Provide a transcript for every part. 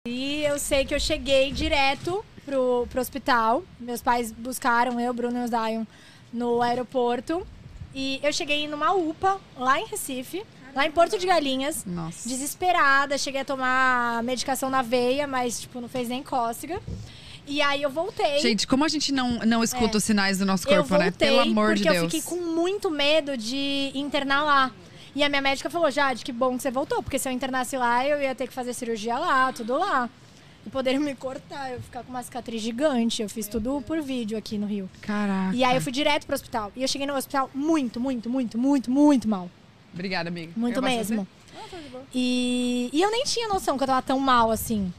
E eu sei que eu cheguei direto pro hospital. Meus pais buscaram eu, Bruno e o Zion no aeroporto. E eu cheguei numa UPA, lá em Recife, lá em Porto de Galinhas. Nossa. Desesperada, cheguei a tomar medicação na veia, mas tipo, não fez nem cócega. E aí eu voltei. Gente, como a gente não escuta os sinais do nosso corpo, né? Pelo amor de Deus. Porque eu fiquei com muito medo de internar lá. E a minha médica falou, Jade, que bom que você voltou. Porque se eu internasse lá, eu ia ter que fazer cirurgia lá, tudo lá. E poderiam me cortar, eu ia ficar com uma cicatriz gigante. Eu fiz tudo por vídeo aqui no Rio. Caraca. E aí eu fui direto pro hospital. E eu cheguei no hospital muito mal. Obrigada, amiga. Muito mesmo. E eu nem tinha noção que eu tava tão mal assim.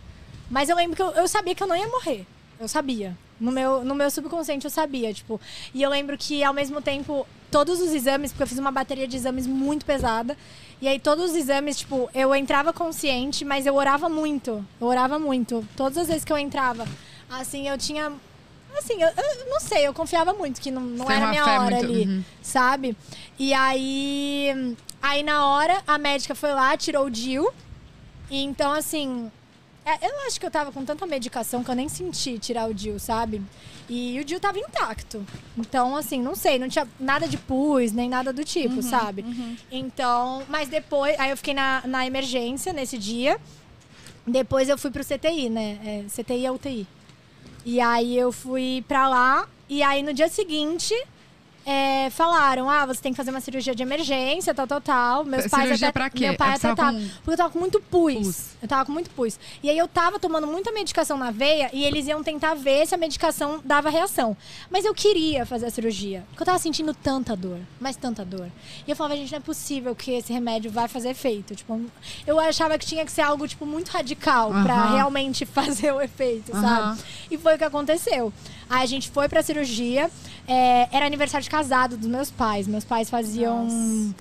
Mas eu lembro que eu sabia que eu não ia morrer. Eu sabia. No meu subconsciente eu sabia, tipo. E eu lembro que, ao mesmo tempo, todos os exames, porque eu fiz uma bateria de exames muito pesada. E aí, todos os exames, tipo, eu entrava consciente, mas eu orava muito. Eu orava muito. Todas as vezes que eu entrava, assim, eu tinha... Assim, eu não sei, eu confiava muito que não era a minha hora muito... ali, sabe? E aí, na hora, a médica foi lá, tirou o DIU. E então, assim... eu acho que eu tava com tanta medicação que eu nem senti tirar o DIU, sabe? E o DIU tava intacto. Então, assim, não sei, não tinha nada de pus, nem nada do tipo, sabe? Então, mas depois, aí eu fiquei na emergência nesse dia. Depois eu fui pro CTI, né? CTI é UTI. E aí eu fui pra lá, e aí no dia seguinte... falaram, você tem que fazer uma cirurgia de emergência, tal. Meus pais cirurgia até, pra quê? meu pai até tava, porque eu tava com muito pus. Eu tava com muito pus. E aí eu tava tomando muita medicação na veia e eles iam tentar ver se a medicação dava reação. Mas eu queria fazer a cirurgia, porque eu tava sentindo tanta dor, mas tanta dor. E eu falava, gente, não é possível que esse remédio vai fazer efeito. Tipo, eu achava que tinha que ser algo, tipo, muito radical pra realmente fazer o efeito, sabe? E foi o que aconteceu. Aí a gente foi pra cirurgia. Era aniversário de casado dos meus pais. Meus pais faziam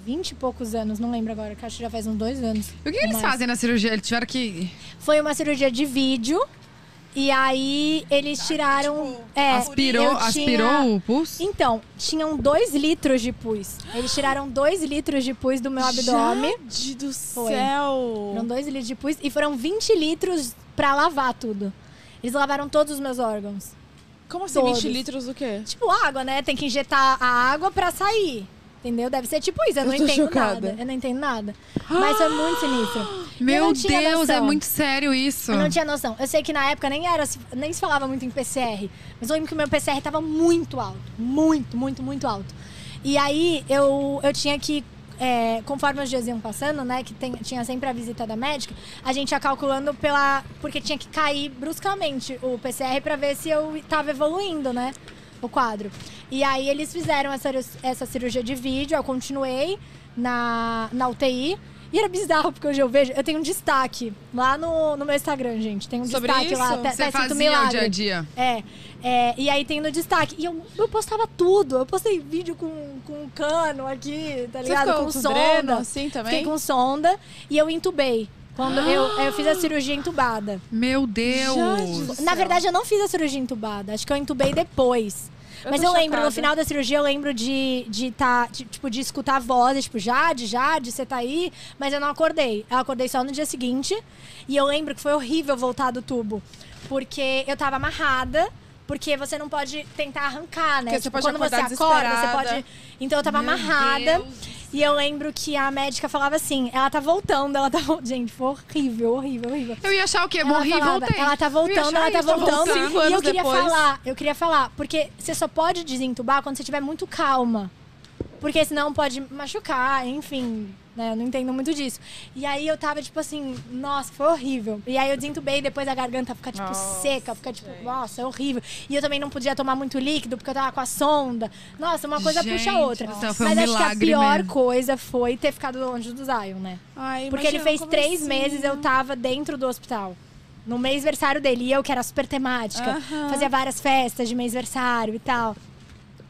20 e poucos anos, não lembro agora, que acho que já faz uns 2 anos. E o que eles fazem na cirurgia? Eles tiveram que... Foi uma cirurgia de vídeo. E aí eles tiraram... aspirou o pus? Então, tinham 2 litros de pus. Eles tiraram 2 litros de pus do meu abdômen. Jade do céu! Foram 2 litros de pus e foram 20 litros pra lavar tudo. Eles lavaram todos os meus órgãos. Como assim, todos. 20 litros do quê? Tipo água, né? Tem que injetar a água pra sair. Entendeu? Deve ser tipo isso. Eu não entendo chocada. nada. Eu não entendo nada. Mas foi muito sinistro. Meu Deus, é muito sério isso. Eu não tinha noção. Eu sei que na época nem se falava muito em PCR. Mas eu lembro que o meu PCR tava muito alto. Muito alto. E aí eu tinha que... conforme os dias iam passando, né, que tinha sempre a visita da médica, a gente ia calculando porque tinha que cair bruscamente o PCR pra ver se eu tava evoluindo, né, o quadro. E aí eles fizeram essa cirurgia de vídeo, eu continuei na UTI. E era bizarro, porque hoje eu tenho um destaque lá no meu Instagram, gente. Tem um sobre destaque isso? lá. Você fazia o dia a dia? E aí tem no destaque. E eu postava tudo. Eu postei vídeo com um cano aqui, tá ligado? Você ficou com com sonda. dreno, assim, também? Fiquei com sonda e eu entubei. Quando eu fiz a cirurgia entubada. Meu Deus! Na verdade, eu não fiz a cirurgia entubada. Acho que eu entubei depois. Mas eu lembro, no final da cirurgia, eu lembro de escutar vozes, tipo, Jade, você tá aí? Mas eu não acordei. Eu acordei só no dia seguinte. E eu lembro que foi horrível voltar do tubo. Porque eu tava amarrada. Porque você não pode tentar arrancar, né? Porque você pode quando você acordar acorda, você pode... Então eu tava amarrada. Deus. E eu lembro que a médica falava assim, ela tá voltando, Gente, foi horrível. Eu ia achar o quê? Ela Morri e falava, voltei. ela tá voltando, Eu ia achar isso, 5 E anos eu queria falar, porque você só pode desentubar quando você estiver muito calma. Porque senão pode machucar, enfim, né? Eu não entendo muito disso. E aí eu tava, tipo assim, nossa, foi horrível. E aí eu desentubei, depois a garganta fica, tipo, seca, fica, tipo, nossa, é horrível. E eu também não podia tomar muito líquido, porque eu tava com a sonda. Nossa, uma coisa puxa a outra. Então foi Mas um acho que a milagre pior mesmo. coisa foi ter ficado longe do Zion, né? Ai, Porque ele fez como 3 assim? meses, eu tava dentro do hospital. No mêsversário dele, e eu que era super temática. Fazia várias festas de mêsversário e tal.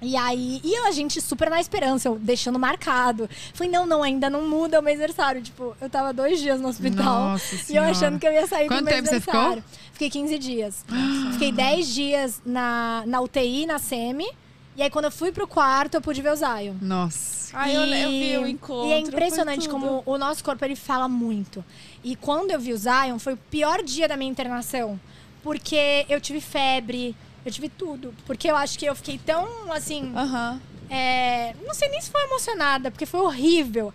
E aí, a gente super na esperança, eu deixando marcado. Falei, não, ainda não muda o mêsversário. Tipo, eu tava 2 dias no hospital. Nossa e eu Senhora. achando que eu ia sair Quanto do tempo você mêsversário. ficou? Fiquei 15 dias. Fiquei 10 dias na UTI, na SEMI. E aí, quando eu fui pro quarto, eu pude ver o Zion. Nossa. Ai, eu vi o encontro. E é impressionante foi tudo. como o nosso corpo, ele fala muito. E quando eu vi o Zion, foi o pior dia da minha internação. Porque eu tive febre, eu tive tudo. Porque eu acho que eu fiquei tão, assim... Aham. não sei nem se foi emocionada, porque foi horrível.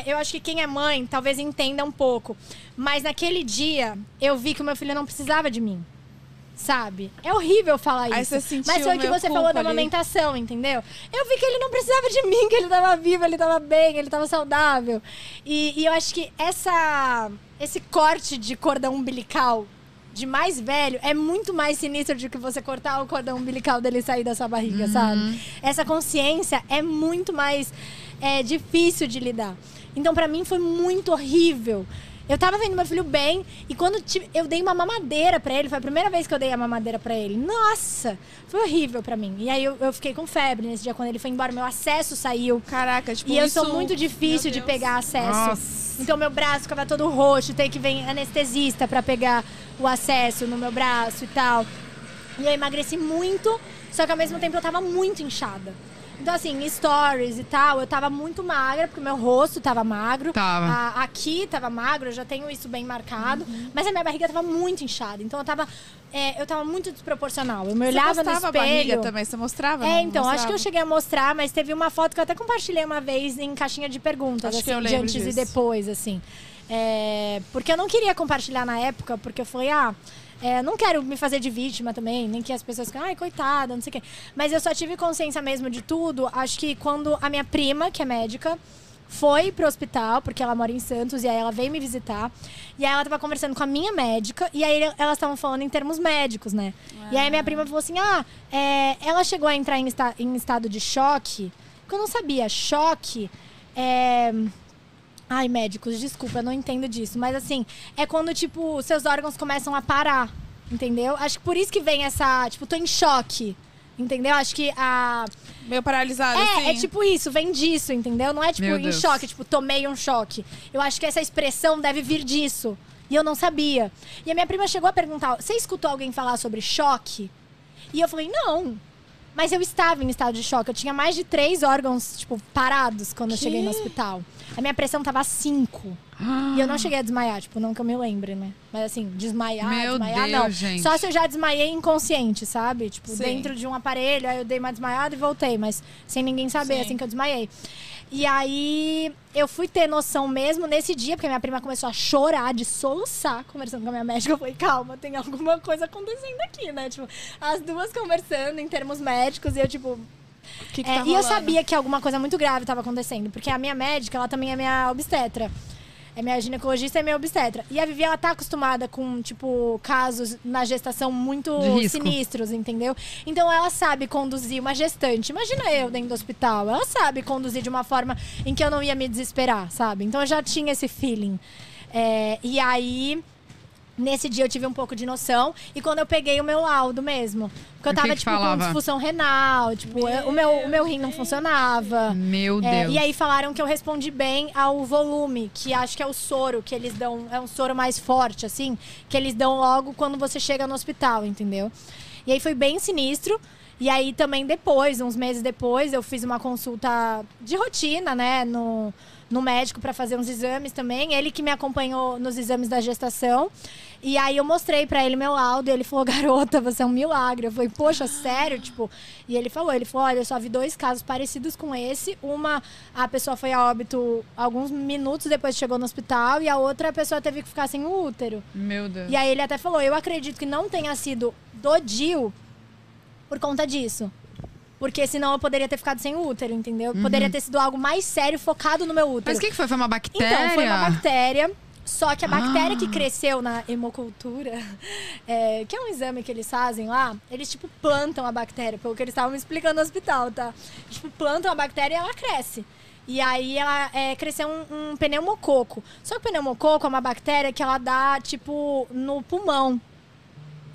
Eu acho que quem é mãe talvez entenda um pouco. Mas naquele dia, eu vi que o meu filho não precisava de mim. Sabe? É horrível falar isso. Aí você sentiu mas foi o que você falou da ali. amamentação, entendeu? Eu vi que ele não precisava de mim, que ele tava vivo, ele tava bem, ele tava saudável. E eu acho que esse corte de cordão umbilical de mais velho é muito mais sinistro do que você cortar o cordão umbilical dele sair da sua barriga, sabe? Essa consciência é muito mais difícil de lidar. Então, pra mim, foi muito horrível. Eu tava vendo meu filho bem e quando eu dei uma mamadeira pra ele, foi a primeira vez que eu dei a mamadeira pra ele. Nossa, foi horrível pra mim. E aí eu fiquei com febre nesse dia, quando ele foi embora, meu acesso saiu. Caraca, tipo, E eu isso... sou muito difícil de Meu Deus. pegar acesso. Nossa. Então meu braço ficava todo roxo, tem que vir anestesista pra pegar o acesso no meu braço e tal. E eu emagreci muito, só que ao mesmo tempo eu tava muito inchada. Então, assim, stories e tal, eu tava muito magra, porque o meu rosto tava magro. Tava. Aqui tava magro, eu já tenho isso bem marcado. Mas a minha barriga tava muito inchada. Então, eu tava muito desproporcional. Eu me olhava no Você postava a espelho. barriga também? Você mostrava? Então, acho que eu cheguei a mostrar, mas teve uma foto que eu até compartilhei uma vez em caixinha de perguntas, Acho assim, que eu de lembro antes e disso. depois, assim. Porque eu não queria compartilhar na época, porque eu falei, não quero me fazer de vítima também, nem que as pessoas fiquem, ai, coitada, não sei o quê. Mas eu só tive consciência mesmo de tudo, acho que quando a minha prima, que é médica, foi pro hospital, porque ela mora em Santos, e aí ela veio me visitar. E aí ela tava conversando com a minha médica, e aí elas estavam falando em termos médicos, né? E aí a minha prima falou assim, ela chegou a entrar em estado de choque, porque eu não sabia, choque Ai, médicos, desculpa, eu não entendo disso. Mas assim, é quando, tipo, seus órgãos começam a parar, entendeu? Acho que por isso que vem essa, tipo, tô em choque, entendeu? Acho que Meio paralisada, assim. É tipo isso, vem disso, entendeu? Não é tipo Meu em Deus. choque, tipo, tomei um choque. Eu acho que essa expressão deve vir disso. E eu não sabia. E a minha prima chegou a perguntar, você escutou alguém falar sobre choque? E eu falei, não. Mas eu estava em estado de choque. Eu tinha mais de 3 órgãos, tipo, parados quando eu cheguei no hospital. A minha pressão tava 5. E eu não cheguei a desmaiar, tipo, não que eu me lembre, né? Mas assim, desmaiar, Meu desmaiar, Deus, não. gente. Só se eu já desmaiei inconsciente, sabe? Tipo, Sim. dentro de um aparelho, aí eu dei uma desmaiada e voltei. Mas sem ninguém saber, Sim. assim, que eu desmaiei. E aí, eu fui ter noção mesmo nesse dia, porque minha prima começou a chorar, de soluçar, conversando com a minha médica. Eu falei, calma, tem alguma coisa acontecendo aqui, né? Tipo, as duas conversando em termos médicos, e eu, tipo... O que tá e eu rolando? sabia que alguma coisa muito grave estava acontecendo, porque a minha médica, ela também é minha obstetra. É minha ginecologista e minha obstetra. E a Vivi, ela tá acostumada com, tipo, casos na gestação muito De risco. sinistros, entendeu? Então ela sabe conduzir uma gestante. Imagina eu dentro do hospital. Ela sabe conduzir de uma forma em que eu não ia me desesperar, sabe? Então eu já tinha esse feeling. E aí... Nesse dia eu tive um pouco de noção. E quando eu peguei o meu laudo mesmo. Porque eu O que tava, que tipo, falava? com disfunção renal. Tipo, o meu rim não funcionava. Meu Deus. E aí falaram que eu respondi bem ao volume, que acho que é o soro que eles dão. É um soro mais forte, assim, que eles dão logo quando você chega no hospital, entendeu? E aí foi bem sinistro. E aí também depois, uns meses depois, eu fiz uma consulta de rotina, né, no médico para fazer uns exames também. Ele que me acompanhou nos exames da gestação. E aí eu mostrei para ele meu laudo e ele falou, garota, você é um milagre. Eu falei, poxa, sério? Tipo, e ele falou, olha, eu só vi 2 casos parecidos com esse. Uma, a pessoa foi a óbito alguns minutos depois que chegou no hospital, e a outra, a pessoa teve que ficar sem o útero. Meu Deus. E aí ele até falou, eu acredito que não tenha sido do DIU por conta disso. Porque senão eu poderia ter ficado sem o útero, entendeu? Poderia ter sido algo mais sério, focado no meu útero. Mas o que foi? Foi uma bactéria? Então, foi uma bactéria. Só que a bactéria que cresceu na hemocultura, que é um exame que eles fazem lá, eles, tipo, plantam a bactéria, pelo que eles estavam me explicando no hospital, tá? Tipo, plantam a bactéria e ela cresce. E aí ela cresceu um pneumococo. Só que o pneumococo é uma bactéria que ela dá, tipo, no pulmão.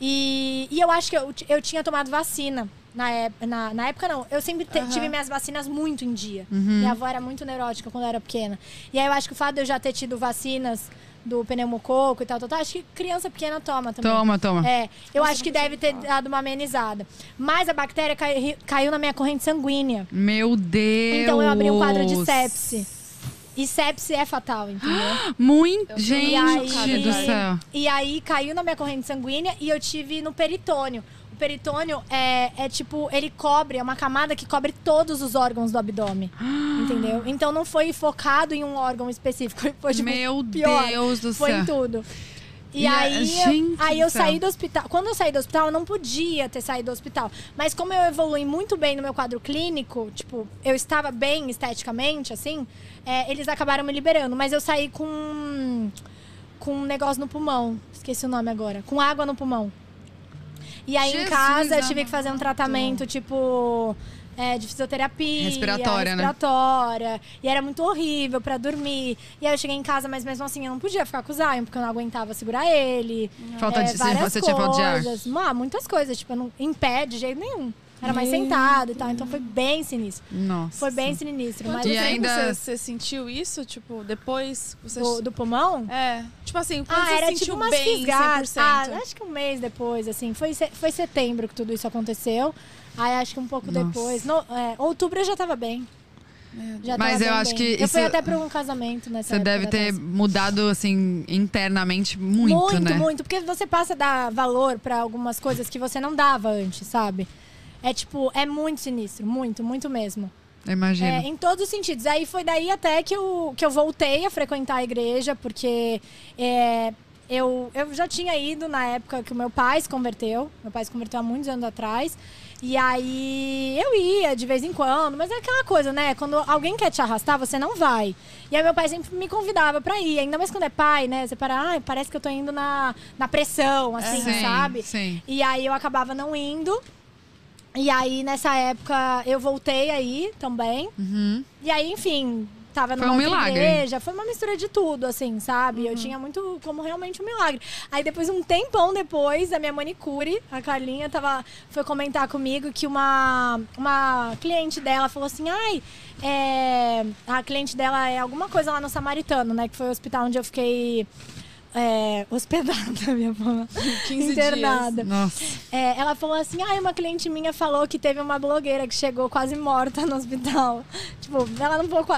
E eu acho que eu tinha tomado vacina Na época, não. Eu sempre tive minhas vacinas muito em dia. Minha avó era muito neurótica quando eu era pequena. E aí eu acho que o fato de eu já ter tido vacinas do pneumococo e tal, acho que criança pequena toma também. Toma. Eu acho que deve ter dado uma amenizada. Mas a bactéria caiu na minha corrente sanguínea. Meu Deus! Então eu abri um quadro de sepse. E sepse é fatal, entendeu? Muito, gente do céu. E aí caiu na minha corrente sanguínea e eu tive no peritônio. O peritônio é tipo, ele cobre, é uma camada que cobre todos os órgãos do abdômen. Entendeu? Então não foi focado em um órgão específico. Foi tipo, Meu pior. Deus do foi céu. em tudo. E aí eu saí do hospital. Quando eu saí do hospital, eu não podia ter saído do hospital. Mas como eu evolui muito bem no meu quadro clínico, tipo, eu estava bem esteticamente, assim, eles acabaram me liberando. Mas eu saí com um negócio no pulmão. Esqueci o nome agora. Com água no pulmão. E aí Jesus em casa eu tive amado. que fazer um tratamento, tipo, de fisioterapia. Respiratória, E era muito horrível pra dormir. E aí eu cheguei em casa, mas mesmo assim eu não podia ficar com o Zion, porque eu não aguentava segurar ele. Você tinha falta de ar? Muitas coisas, tipo, eu não, em pé de jeito nenhum. Era mais sentado e tal, então foi bem sinistro. Nossa. Foi bem sinistro. Mas Quanto tempo ainda- você sentiu isso? Tipo, depois... Você... do pulmão? Tipo assim, quando você Era sentiu tipo umas bem, fisgadas. 100%? Acho que um mês depois, assim. Foi setembro que tudo isso aconteceu. Aí acho que um pouco Nossa. depois. Outubro eu já tava bem. Já Mas tava eu bem, acho bem. que Eu fui isso- até pra um casamento nessa Você época deve da ter tosse. mudado, assim, internamente muito, né? Muito. Porque você passa a dar valor pra algumas coisas que você não dava antes, sabe? É muito sinistro. Muito mesmo. Eu imagino. Em todos os sentidos. Aí foi daí até que eu voltei a frequentar a igreja, porque eu já tinha ido na época que o meu pai se converteu. Meu pai se converteu há muitos anos atrás. E aí eu ia de vez em quando, mas é aquela coisa, né? Quando alguém quer te arrastar, você não vai. E aí meu pai sempre me convidava pra ir. Ainda mais quando é pai, né? Você parece que eu tô indo na pressão, assim, Sim, sabe? sim. E aí eu acabava não indo. E aí, nessa época, eu voltei aí também. E aí, enfim, tava numa outra milagre. igreja. Foi uma mistura de tudo, assim, sabe? Eu tinha muito como realmente um milagre. Aí, depois, um tempão depois, a minha manicure, a Carlinha, foi comentar comigo que uma cliente dela falou assim, a cliente dela é alguma coisa lá no Samaritano, né? Que foi o hospital onde eu fiquei... hospedada, minha mãe. 15 internada. dias. Nossa. Ela falou assim, uma cliente minha falou que teve uma blogueira que chegou quase morta no hospital. Tipo,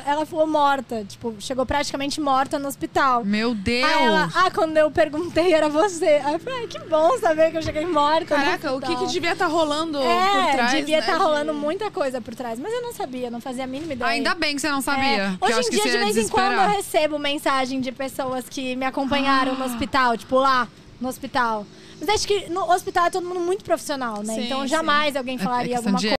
ela falou morta. Tipo, chegou praticamente morta no hospital. Meu Deus! Aí ela, quando eu perguntei, era você. Aí eu falei, que bom saber que eu cheguei morta. Caraca, no o que hospital. devia estar rolando por trás, devia né, estar rolando de- muita coisa por trás. Mas eu não sabia, não fazia a mínima ideia. Ainda bem que você não sabia. que eu Hoje acho em que dia, você de ia vez em quando, eu desesperar. recebo mensagem de pessoas que me acompanharam no hospital, tipo, lá no hospital. Mas acho que no hospital é todo mundo muito profissional, né? Sim, então sim. jamais alguém falaria questão alguma de coisa.